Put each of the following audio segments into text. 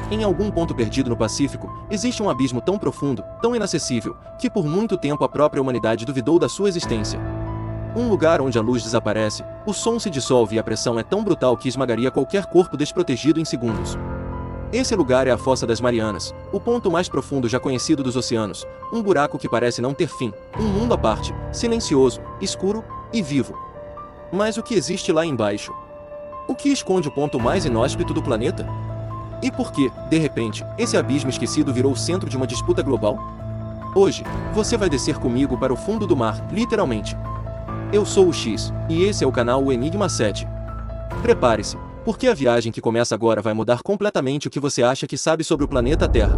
Em algum ponto perdido no Pacífico, existe um abismo tão profundo, tão inacessível, que por muito tempo a própria humanidade duvidou da sua existência. Um lugar onde a luz desaparece, o som se dissolve e a pressão é tão brutal que esmagaria qualquer corpo desprotegido em segundos. Esse lugar é a Fossa das Marianas, o ponto mais profundo já conhecido dos oceanos, um buraco que parece não ter fim, um mundo à parte, silencioso, escuro e vivo. Mas o que existe lá embaixo? O que esconde o ponto mais inóspito do planeta? E por que, de repente, esse abismo esquecido virou o centro de uma disputa global? Hoje, você vai descer comigo para o fundo do mar, literalmente. Eu sou o X, e esse é o canal O Enigma 7. Prepare-se, porque a viagem que começa agora vai mudar completamente o que você acha que sabe sobre o planeta Terra.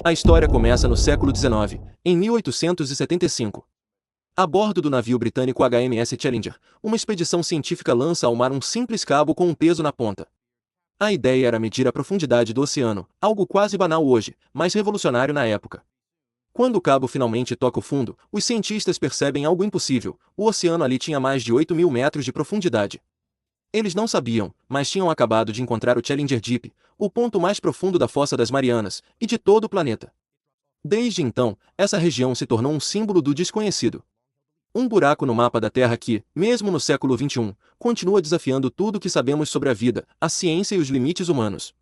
A história começa no século XIX, em 1875. A bordo do navio britânico HMS Challenger, uma expedição científica lança ao mar um simples cabo com um peso na ponta. A ideia era medir a profundidade do oceano, algo quase banal hoje, mas revolucionário na época. Quando o cabo finalmente toca o fundo, os cientistas percebem algo impossível: o oceano ali tinha mais de 8.000 metros de profundidade. Eles não sabiam, mas tinham acabado de encontrar o Challenger Deep, o ponto mais profundo da Fossa das Marianas, e de todo o planeta. Desde então, essa região se tornou um símbolo do desconhecido. Um buraco no mapa da Terra que, mesmo no século XXI, continua desafiando tudo o que sabemos sobre a vida, a ciência e os limites humanos.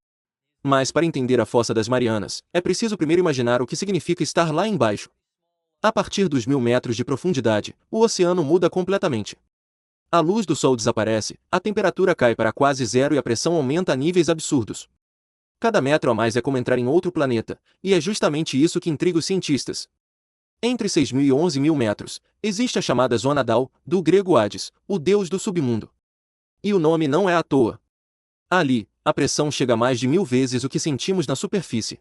Mas para entender a Fossa das Marianas, é preciso primeiro imaginar o que significa estar lá embaixo. A partir dos 1.000 metros de profundidade, o oceano muda completamente. A luz do sol desaparece, a temperatura cai para quase zero e a pressão aumenta a níveis absurdos. Cada metro a mais é como entrar em outro planeta, e é justamente isso que intriga os cientistas. Entre 6.000 e 11.000 metros, existe a chamada Zona Dal, do grego Hades, o deus do submundo. E o nome não é à toa. Ali, a pressão chega a mais de 1.000 vezes o que sentimos na superfície.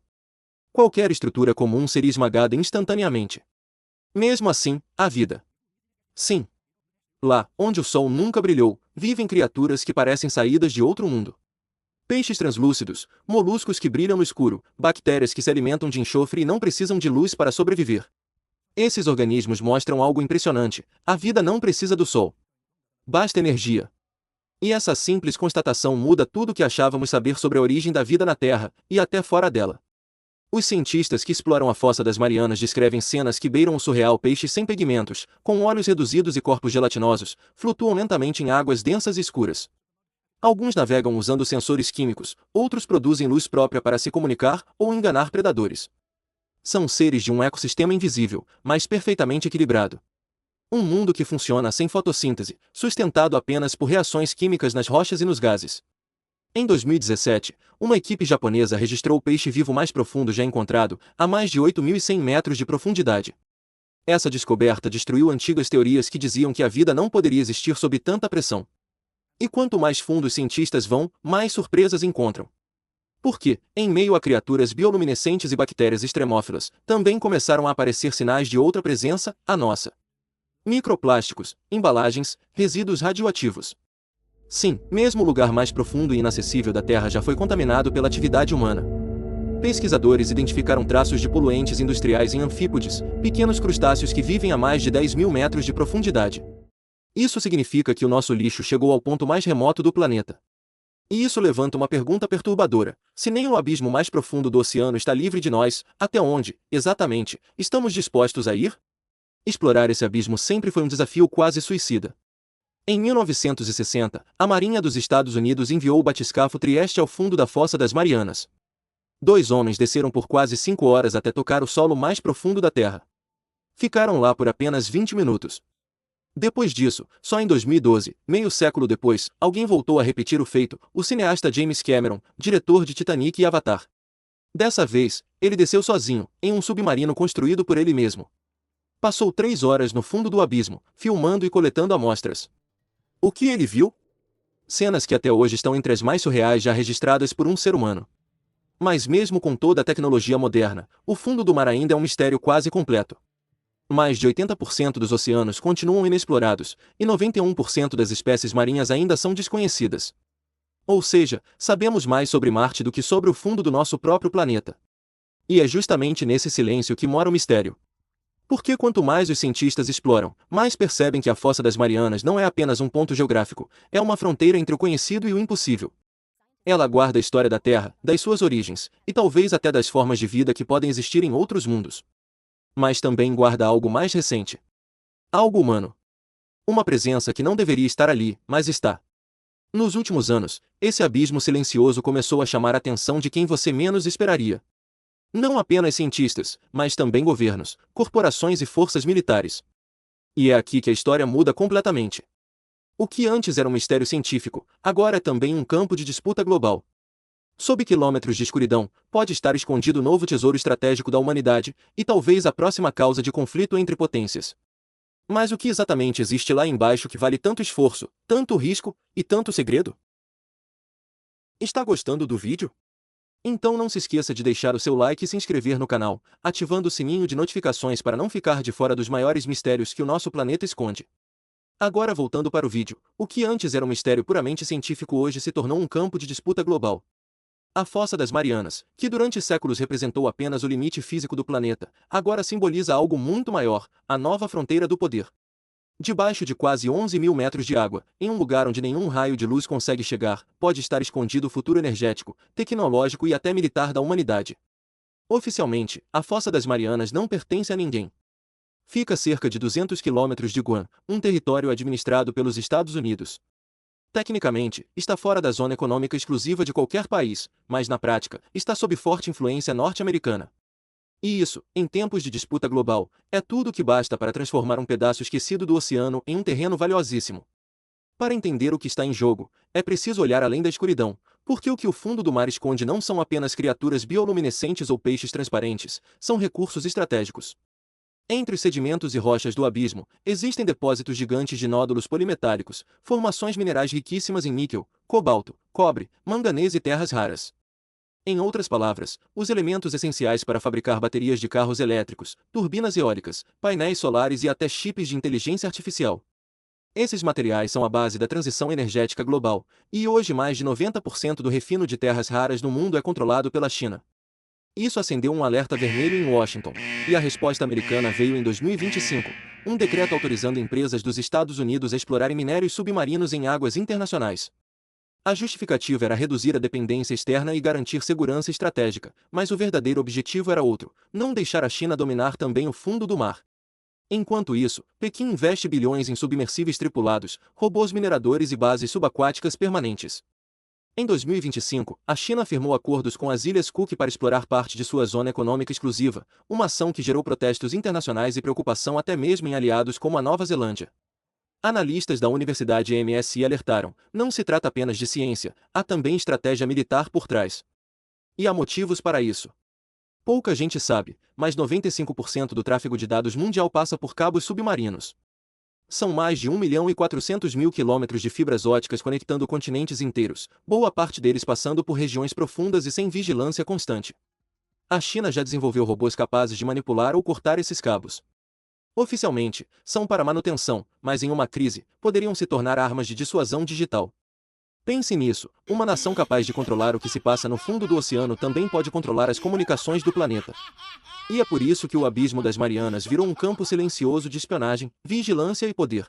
Qualquer estrutura comum seria esmagada instantaneamente. Mesmo assim, há vida. Sim. Lá, onde o sol nunca brilhou, vivem criaturas que parecem saídas de outro mundo. Peixes translúcidos, moluscos que brilham no escuro, bactérias que se alimentam de enxofre e não precisam de luz para sobreviver. Esses organismos mostram algo impressionante: a vida não precisa do sol. Basta energia. E essa simples constatação muda tudo o que achávamos saber sobre a origem da vida na Terra, e até fora dela. Os cientistas que exploram a Fossa das Marianas descrevem cenas que beiram o surreal: peixes sem pigmentos, com olhos reduzidos e corpos gelatinosos, flutuam lentamente em águas densas e escuras. Alguns navegam usando sensores químicos, outros produzem luz própria para se comunicar ou enganar predadores. São seres de um ecossistema invisível, mas perfeitamente equilibrado. Um mundo que funciona sem fotossíntese, sustentado apenas por reações químicas nas rochas e nos gases. Em 2017, uma equipe japonesa registrou o peixe vivo mais profundo já encontrado, a mais de 8.100 metros de profundidade. Essa descoberta destruiu antigas teorias que diziam que a vida não poderia existir sob tanta pressão. E quanto mais fundo os cientistas vão, mais surpresas encontram. Porque, em meio a criaturas bioluminescentes e bactérias extremófilas, também começaram a aparecer sinais de outra presença, a nossa. Microplásticos, embalagens, resíduos radioativos. Sim, mesmo o lugar mais profundo e inacessível da Terra já foi contaminado pela atividade humana. Pesquisadores identificaram traços de poluentes industriais em anfípodes, pequenos crustáceos que vivem a mais de 10.000 metros de profundidade. Isso significa que o nosso lixo chegou ao ponto mais remoto do planeta. E isso levanta uma pergunta perturbadora: se nem o abismo mais profundo do oceano está livre de nós, até onde, exatamente, estamos dispostos a ir? Explorar esse abismo sempre foi um desafio quase suicida. Em 1960, a Marinha dos Estados Unidos enviou o batiscafo Trieste ao fundo da Fossa das Marianas. 2 homens desceram por quase 5 horas até tocar o solo mais profundo da Terra. Ficaram lá por apenas 20 minutos. Depois disso, só em 2012, meio século depois, alguém voltou a repetir o feito: o cineasta James Cameron, diretor de Titanic e Avatar. Dessa vez, ele desceu sozinho, em um submarino construído por ele mesmo. Passou 3 horas no fundo do abismo, filmando e coletando amostras. O que ele viu? Cenas que até hoje estão entre as mais surreais já registradas por um ser humano. Mas mesmo com toda a tecnologia moderna, o fundo do mar ainda é um mistério quase completo. Mais de 80% dos oceanos continuam inexplorados, e 91% das espécies marinhas ainda são desconhecidas. Ou seja, sabemos mais sobre Marte do que sobre o fundo do nosso próprio planeta. E é justamente nesse silêncio que mora o mistério. Porque quanto mais os cientistas exploram, mais percebem que a Fossa das Marianas não é apenas um ponto geográfico, é uma fronteira entre o conhecido e o impossível. Ela guarda a história da Terra, das suas origens, e talvez até das formas de vida que podem existir em outros mundos. Mas também guarda algo mais recente. Algo humano. Uma presença que não deveria estar ali, mas está. Nos últimos anos, esse abismo silencioso começou a chamar a atenção de quem você menos esperaria. Não apenas cientistas, mas também governos, corporações e forças militares. E é aqui que a história muda completamente. O que antes era um mistério científico, agora é também um campo de disputa global. Sob quilômetros de escuridão, pode estar escondido o novo tesouro estratégico da humanidade, e talvez a próxima causa de conflito entre potências. Mas o que exatamente existe lá embaixo que vale tanto esforço, tanto risco e tanto segredo? Está gostando do vídeo? Então não se esqueça de deixar o seu like e se inscrever no canal, ativando o sininho de notificações para não ficar de fora dos maiores mistérios que o nosso planeta esconde. Agora voltando para o vídeo, o que antes era um mistério puramente científico hoje se tornou um campo de disputa global. A Fossa das Marianas, que durante séculos representou apenas o limite físico do planeta, agora simboliza algo muito maior, a nova fronteira do poder. Debaixo de quase 11 mil metros de água, em um lugar onde nenhum raio de luz consegue chegar, pode estar escondido o futuro energético, tecnológico e até militar da humanidade. Oficialmente, a Fossa das Marianas não pertence a ninguém. Fica a cerca de 200 quilômetros de Guam, um território administrado pelos Estados Unidos. Tecnicamente, está fora da zona econômica exclusiva de qualquer país, mas na prática, está sob forte influência norte-americana. E isso, em tempos de disputa global, é tudo o que basta para transformar um pedaço esquecido do oceano em um terreno valiosíssimo. Para entender o que está em jogo, é preciso olhar além da escuridão, porque o que o fundo do mar esconde não são apenas criaturas bioluminescentes ou peixes transparentes, são recursos estratégicos. Entre os sedimentos e rochas do abismo, existem depósitos gigantes de nódulos polimetálicos, formações minerais riquíssimas em níquel, cobalto, cobre, manganês e terras raras. Em outras palavras, os elementos essenciais para fabricar baterias de carros elétricos, turbinas eólicas, painéis solares e até chips de inteligência artificial. Esses materiais são a base da transição energética global, e hoje mais de 90% do refino de terras raras no mundo é controlado pela China. Isso acendeu um alerta vermelho em Washington, e a resposta americana veio em 2025, um decreto autorizando empresas dos Estados Unidos a explorarem minérios submarinos em águas internacionais. A justificativa era reduzir a dependência externa e garantir segurança estratégica, mas o verdadeiro objetivo era outro: não deixar a China dominar também o fundo do mar. Enquanto isso, Pequim investe bilhões em submersíveis tripulados, robôs mineradores e bases subaquáticas permanentes. Em 2025, a China firmou acordos com as Ilhas Cook para explorar parte de sua zona econômica exclusiva, uma ação que gerou protestos internacionais e preocupação até mesmo em aliados como a Nova Zelândia. Analistas da Universidade MSI alertaram: não se trata apenas de ciência, há também estratégia militar por trás. E há motivos para isso. Pouca gente sabe, mas 95% do tráfego de dados mundial passa por cabos submarinos. São mais de 1.400.000 quilômetros de fibras óticas conectando continentes inteiros, boa parte deles passando por regiões profundas e sem vigilância constante. A China já desenvolveu robôs capazes de manipular ou cortar esses cabos. Oficialmente, são para manutenção, mas em uma crise, poderiam se tornar armas de dissuasão digital. Pense nisso: uma nação capaz de controlar o que se passa no fundo do oceano também pode controlar as comunicações do planeta. E é por isso que o Abismo das Marianas virou um campo silencioso de espionagem, vigilância e poder.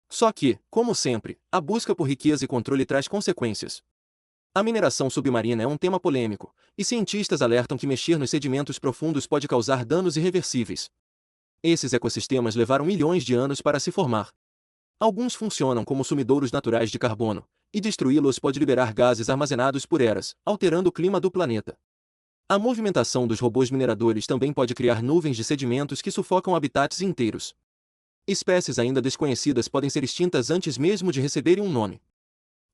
Só que, como sempre, a busca por riqueza e controle traz consequências. A mineração submarina é um tema polêmico, e cientistas alertam que mexer nos sedimentos profundos pode causar danos irreversíveis. Esses ecossistemas levaram milhões de anos para se formar. Alguns funcionam como sumidouros naturais de carbono, e destruí-los pode liberar gases armazenados por eras, alterando o clima do planeta. A movimentação dos robôs mineradores também pode criar nuvens de sedimentos que sufocam habitats inteiros. Espécies ainda desconhecidas podem ser extintas antes mesmo de receberem um nome.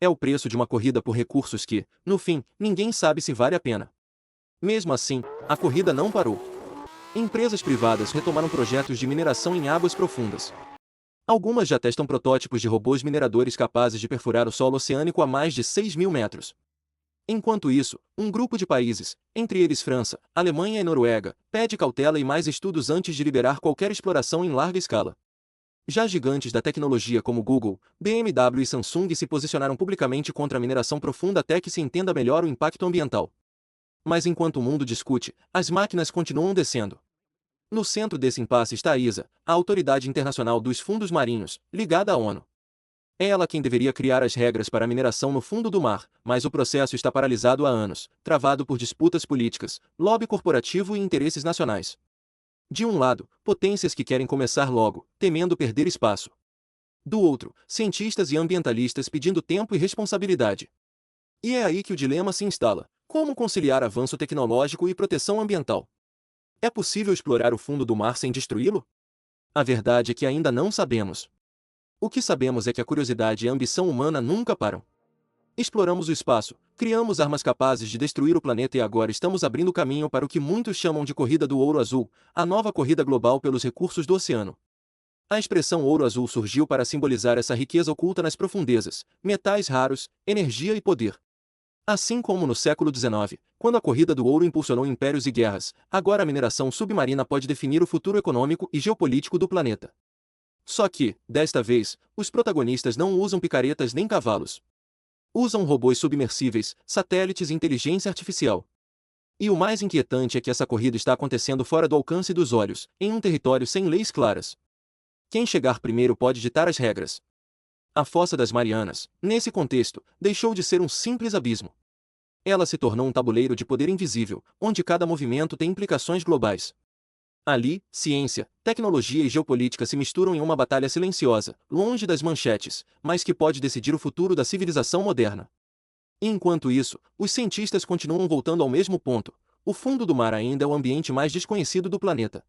É o preço de uma corrida por recursos que, no fim, ninguém sabe se vale a pena. Mesmo assim, a corrida não parou. Empresas privadas retomaram projetos de mineração em águas profundas. Algumas já testam protótipos de robôs mineradores capazes de perfurar o solo oceânico a mais de 6.000 metros. Enquanto isso, um grupo de países, entre eles França, Alemanha e Noruega, pede cautela e mais estudos antes de liberar qualquer exploração em larga escala. Já gigantes da tecnologia como Google, BMW e Samsung se posicionaram publicamente contra a mineração profunda até que se entenda melhor o impacto ambiental. Mas enquanto o mundo discute, as máquinas continuam descendo. No centro desse impasse está a ISA, a Autoridade Internacional dos Fundos Marinhos, ligada à ONU. É ela quem deveria criar as regras para a mineração no fundo do mar, mas o processo está paralisado há anos, travado por disputas políticas, lobby corporativo e interesses nacionais. De um lado, potências que querem começar logo, temendo perder espaço. Do outro, cientistas e ambientalistas pedindo tempo e responsabilidade. E é aí que o dilema se instala: como conciliar avanço tecnológico e proteção ambiental? É possível explorar o fundo do mar sem destruí-lo? A verdade é que ainda não sabemos. O que sabemos é que a curiosidade e a ambição humana nunca param. Exploramos o espaço, criamos armas capazes de destruir o planeta e agora estamos abrindo caminho para o que muitos chamam de corrida do ouro azul, a nova corrida global pelos recursos do oceano. A expressão ouro azul surgiu para simbolizar essa riqueza oculta nas profundezas, metais raros, energia e poder. Assim como no século XIX, quando a corrida do ouro impulsionou impérios e guerras, agora a mineração submarina pode definir o futuro econômico e geopolítico do planeta. Só que, desta vez, os protagonistas não usam picaretas nem cavalos. Usam robôs submersíveis, satélites e inteligência artificial. E o mais inquietante é que essa corrida está acontecendo fora do alcance dos olhos, em um território sem leis claras. Quem chegar primeiro pode ditar as regras. A Fossa das Marianas, nesse contexto, deixou de ser um simples abismo. Ela se tornou um tabuleiro de poder invisível, onde cada movimento tem implicações globais. Ali, ciência, tecnologia e geopolítica se misturam em uma batalha silenciosa, longe das manchetes, mas que pode decidir o futuro da civilização moderna. E enquanto isso, os cientistas continuam voltando ao mesmo ponto: o fundo do mar ainda é o ambiente mais desconhecido do planeta.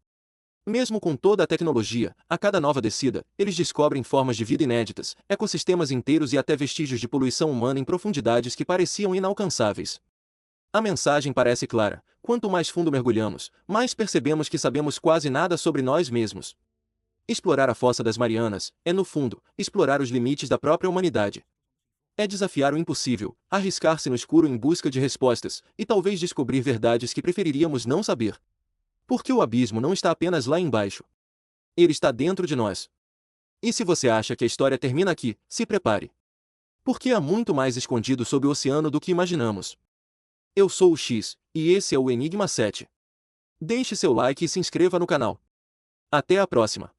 Mesmo com toda a tecnologia, a cada nova descida, eles descobrem formas de vida inéditas, ecossistemas inteiros e até vestígios de poluição humana em profundidades que pareciam inalcançáveis. A mensagem parece clara: quanto mais fundo mergulhamos, mais percebemos que sabemos quase nada sobre nós mesmos. Explorar a Fossa das Marianas é, no fundo, explorar os limites da própria humanidade. É desafiar o impossível, arriscar-se no escuro em busca de respostas, e talvez descobrir verdades que preferiríamos não saber. Porque o abismo não está apenas lá embaixo. Ele está dentro de nós. E se você acha que a história termina aqui, se prepare. Porque há muito mais escondido sob o oceano do que imaginamos. Eu sou o X, e esse é o Enigma 7. Deixe seu like e se inscreva no canal. Até a próxima.